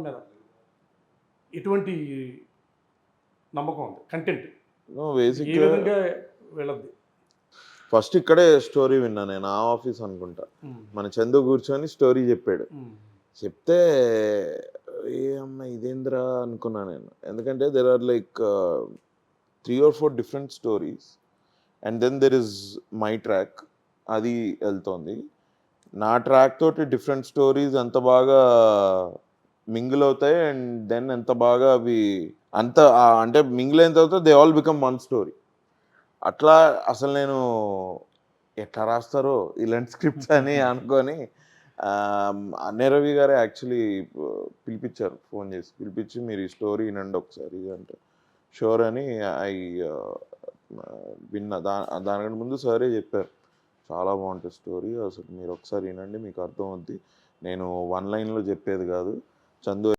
మీద ఎటువంటి నమ్మకం ఉంది? కంటెంట్ ఏ బేసిక్గా విధంగా వెళ్ళద్ది? ఫస్ట్ ఇక్కడే స్టోరీ విన్నా నేను, ఆ ఆఫీస్ అనుకుంటా. మన చందు కూర్చొని స్టోరీ చెప్పాడు. చెప్తే ఏ అమ్మ ఇదేంద్రా అనుకున్నా నేను. ఎందుకంటే there are like 3 or 4 different stories and then there is my track, అది వెళ్తోంది. నా ట్రాక్ తోటి డిఫరెంట్ స్టోరీస్ ఎంత బాగా మింగిల్ అవుతాయి అండ్ దెన్ ఎంత బాగా అవి అంత అంటే మింగిల్ అయిన తర్వాత they all become one story. అట్లా అసలు నేను ఎట్లా రాస్తారో ఇలాంటి స్క్రిప్ట్స్ అని అనుకొని అన్నయ్య రవి గారే యాక్చువల్లీ పిలిపించారు, ఫోన్ చేసి పిలిపించి మీరు ఈ స్టోరీ వినండి ఒకసారి అంటే షూర్ అని ఐ విన్నా. దానికంటే ముందు సరే చెప్పారు చాలా బాగుంటుంది స్టోరీ, అసలు మీరు ఒకసారి వినండి మీకు అర్థం అవుద్ది, నేను 1 లైన్లో చెప్పేది కాదు, చందు